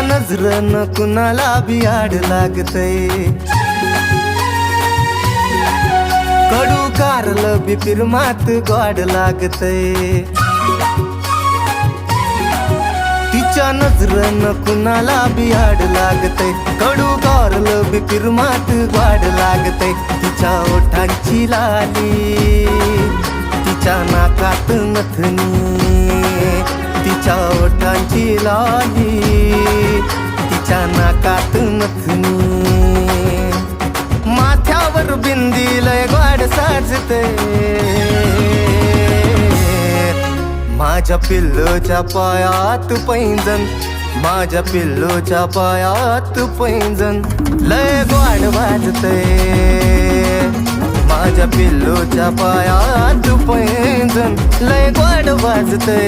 तिच्या नजरन कुणाला बी आड लागतय, कडू कारलं बी फिरमात गोड लागतय, तिच्या नजरन कुणाला बी आड लागतय, कडू कारलं बी फिरमात गोड लागतय, तिच्या ओठांची लाली, तिच्या नाकात नथनी, तिच्या ओठांची लाली, तिच्या नाकात नथनी, माथ्यावर बिंदी लय गोड साजते, माझ्या पिल्लूच्या पायात पैंजण, माझ्या पिल्लूच्या पायात पैंजण लय गोड वाजते, माझ्या पिल्लूच्या पायात पैंजण लय गोड वाजते।